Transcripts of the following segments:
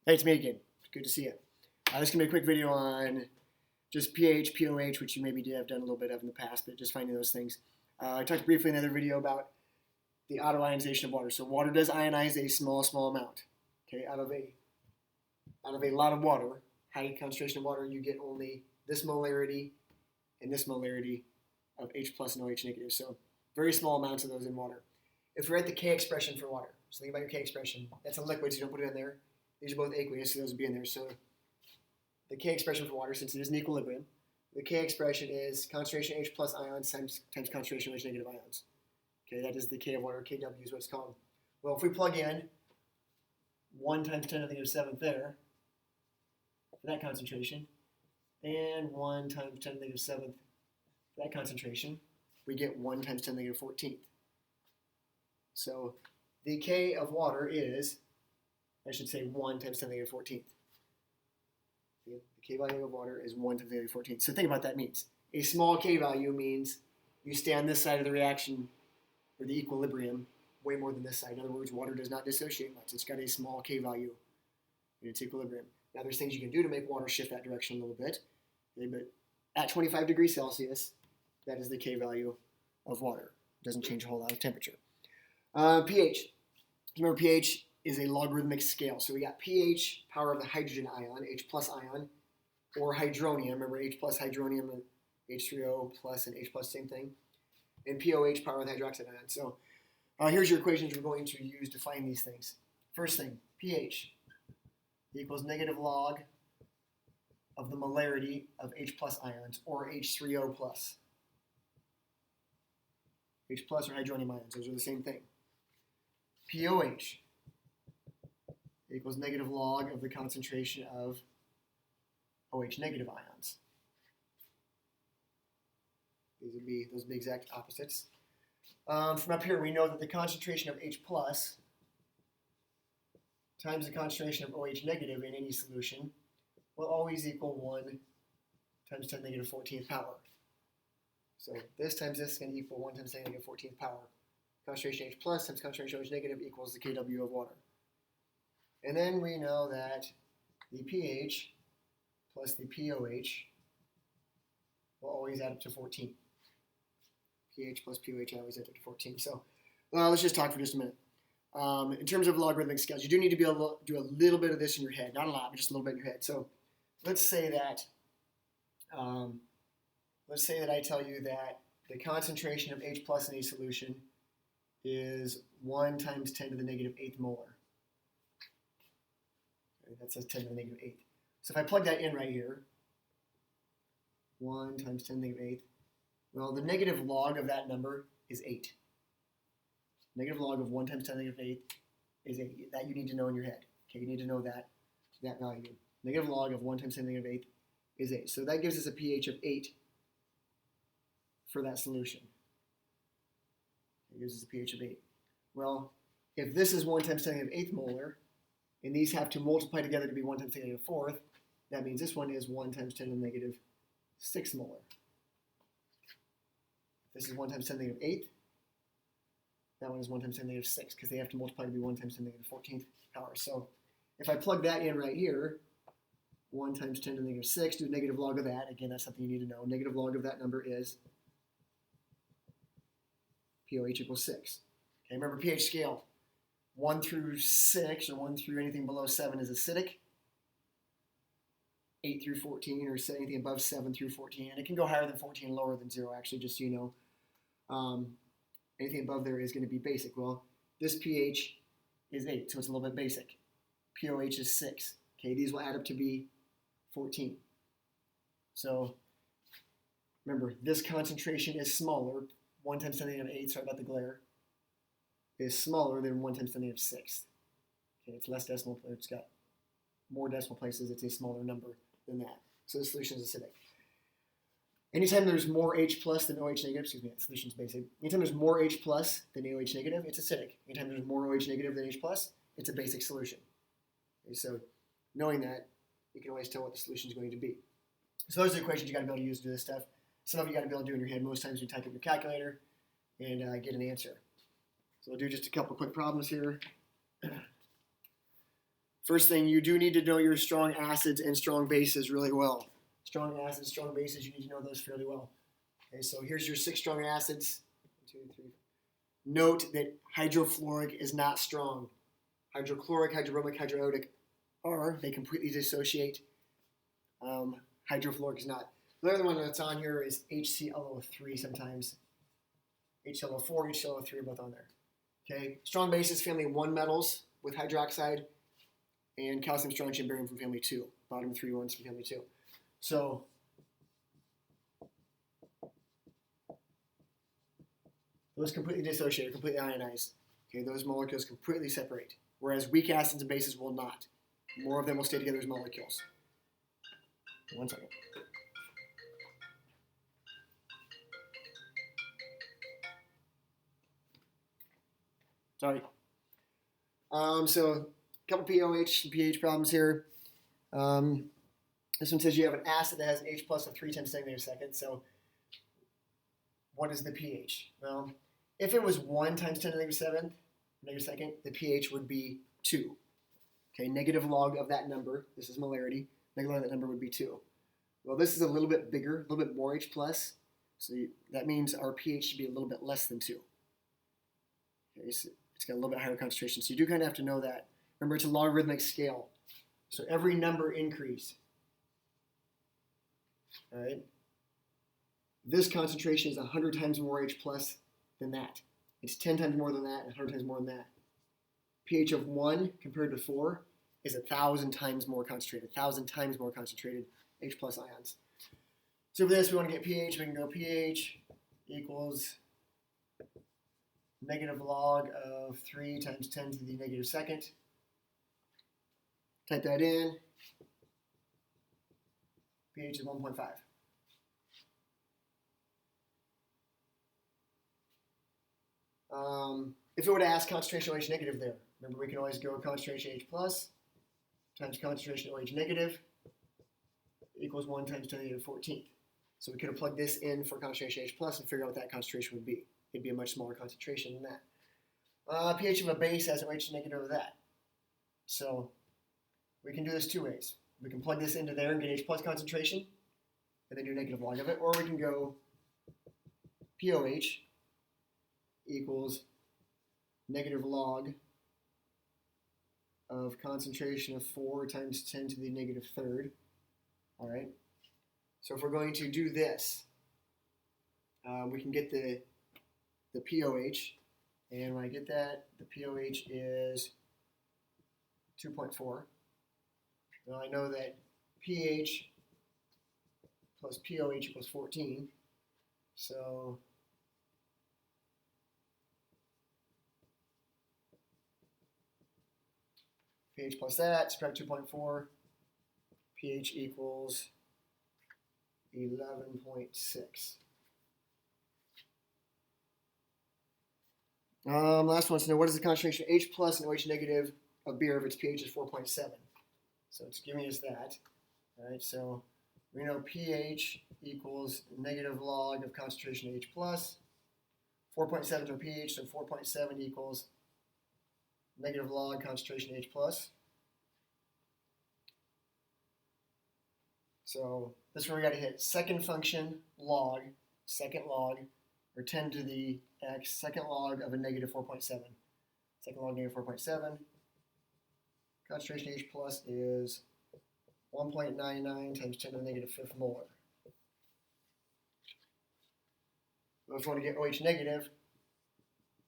Hey, it's me again. Good to see you. This is going to be a quick video on just pH, pOH, which you maybe have done a little bit of in the past, but just finding those things. I talked briefly in another video about the auto-ionization of water. So water does ionize a small amount. Okay, out of a lot of water, high concentration of water, you get only this molarity and this molarity of H plus and OH negative. So very small amounts of those in water. If we're at the K expression for water, so think about your K expression. That's a liquid, so you don't put it in there. These are both aqueous, so those would be in there. So the K expression for water, since it is in equilibrium, the K expression is concentration H plus ions times concentration OH negative ions. Okay, that is the K of water. KW is what it's called. Well, if we plug in 1 times 10 to the negative 7th there, for that concentration, and 1 times 10 to the negative 7th for that concentration, we get 1 times 10 to the negative 14th. So the K of water is, I should say 1 times 10 to the negative 14th. The K value of water is 1 times 10 to the negative 14th. So think about what that means. A small K value means you stay on this side of the reaction, or the equilibrium, way more than this side. In other words, water does not dissociate much. It's got a small K value in its equilibrium. Now there's things you can do to make water shift that direction a little bit. Okay, but at 25 degrees Celsius, that is the K value of water. It doesn't change a whole lot of temperature. pH. Remember, pH is a logarithmic scale. So we got pH, power of the hydrogen ion, H plus ion, or hydronium. Remember, H plus hydronium, H3O plus and H plus, same thing. And pOH, power of the hydroxide ion. So here's your equations we're going to use to find these things. First thing, pH equals negative log of the molarity of H plus ions, or H3O plus. H plus or hydronium ions, those are the same thing. pOH equals negative log of the concentration of OH negative ions. Those would be exact opposites. From up here, we know that the concentration of H plus times the concentration of OH negative in any solution will always equal 1 times 10 to the negative 14th power. So this times this is going to equal 1 times 10 to the negative 14th power. Concentration H plus times concentration OH negative equals the KW of water. And then we know that the pH plus the pOH will always add up to 14. pH plus pOH always adds up to 14. So let's just talk for just a minute. In terms of logarithmic scales, you do need to be able to do a little bit of this in your head. Not a lot, but just a little bit in your head. So let's say that I tell you that the concentration of H plus in a solution is 1 times 10 to the negative 8th molar. Okay, that says 10 to the negative 8th. So if I plug that in right here, 1 times 10 to the negative 8th, well, the negative log of that number is 8. Negative log of 1 times 10 to the negative 8th is 8. That you need to know in your head. Okay, you need to know that value. Negative log of 1 times 10 to the negative 8th is 8. So that gives us a pH of 8 for that solution. It gives us a pH of 8. Well, if this is 1 times 10 to the negative 8th molar, and these have to multiply together to be 1 times 10 to the negative 4th, that means this one is 1 times 10 to the negative 6th molar. This is 1 times 10 to the negative 8th. That one is 1 times 10 to the negative 6, because they have to multiply to be 1 times 10 to the negative 14th power. So if I plug that in right here, 1 times 10 to the negative 6, do a negative log of that. Again, that's something you need to know. Negative log of that number is pOH equals 6. Okay, remember pH scale. 1 through 6, or 1 through anything below 7 is acidic. 8 through 14, or anything above 7 through 14. And it can go higher than 14, lower than 0, actually, just so you know. Anything above there is going to be basic. Well, this pH is 8, so it's a little bit basic. pOH is 6. Okay, these will add up to be 14. So remember, this concentration is smaller. 1 times 10 to the negative 8, sorry about the glare, is smaller than 1 times 10 to the negative 6. Okay, it's less decimal, it's got more decimal places, it's a smaller number than that. So the solution is acidic. Anytime there's more H plus than OH negative, excuse me, the solution's basic. Anytime there's more H plus than OH negative, it's acidic. Anytime there's more OH negative than H plus, it's a basic solution. Okay, so knowing that, you can always tell what the solution is going to be. So those are the equations you got to be able to use to do this stuff. Some of you got to be able to do in your head. Most times you type in your calculator and get an answer. So we'll do just a couple quick problems here. first thing, you do need to know your strong acids and strong bases really well. Strong acids, strong bases, you need to know those fairly well. Okay, so here's your 6 strong acids. 1, 2, 3. Note that hydrofluoric is not strong. Hydrochloric, hydrobromic, hydroiodic are. They completely dissociate. Hydrofluoric is not. The other one that's on here is HClO3 sometimes. HClO4, HClO3 are both on there. Okay, strong bases, family 1 metals with hydroxide, and calcium, strontium, barium from family 2. Bottom 3 ones from family 2. So those completely dissociate, completely ionize. Okay, those molecules completely separate, whereas weak acids and bases will not. More of them will stay together as molecules. 1 second. Sorry. So a couple pOH and pH problems here. This one says you have an acid that has an H plus of 3 times 10 to the negative second. So what is the pH? Well, if it was 1 times 10 to the negative second, the pH would be 2. Okay, negative log of that number, this is molarity, negative log of that number would be 2. Well, this is a little bit bigger, a little bit more H plus, so that means our pH should be a little bit less than 2. Okay, so it's got a little bit higher concentration, so you do kind of have to know that. Remember, it's a logarithmic scale, so every number increase. All right. This concentration is 100 times more H plus than that. It's 10 times more than that, and 100 times more than that. pH of 1 compared to 4 is 1,000 times more concentrated. 1,000 times more concentrated H plus ions. So for this, we want to get pH. We can go pH equals negative log of 3 times 10 to the negative second. Type that in. pH is 1.5. If it were to ask concentration OH negative there, remember we can always go concentration H plus times concentration OH negative equals 1 times 10 to the negative 14th. So we could have plugged this in for concentration H plus and figure out what that concentration would be. It'd be a much smaller concentration than that. pH of a base has an OH negative of that. So we can do this 2 ways. We can plug this into there and get H plus concentration and then do negative log of it, or we can go pOH equals negative log of concentration of 4 times 10 to the negative third. All right. So if we're going to do this, we can get the pOH, and when I get that, the pOH is 2.4. Now I know that pH plus pOH equals 14. So pH plus that, subtract 2.4, pH equals 11.6. Last one, so now what is the concentration of H plus and OH negative of beer if its pH is 4.7? So it's giving us that. All right, so we know pH equals negative log of concentration of H plus. 4.7 to a pH, so 4.7 equals negative log concentration H plus. So this one we got to hit second function log, or 10 to the x, second log of a negative 4.7. Second log negative 4.7. Concentration H plus is 1.99 times 10 to the negative fifth molar. So if we want to get OH negative,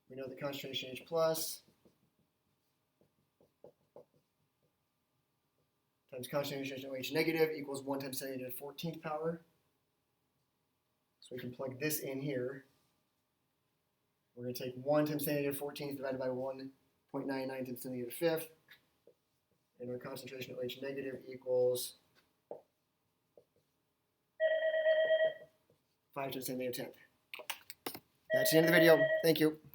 we know the concentration H plus times concentration OH negative equals 1 times 10 to the negative 14th power. So we can plug this in here. We're going to take 1 times 10 to the negative 14th divided by 1.99 times 10 to the negative fifth. And our concentration OH negative equals 5 times 10 to the negative 10th. That's the end of the video. Thank you.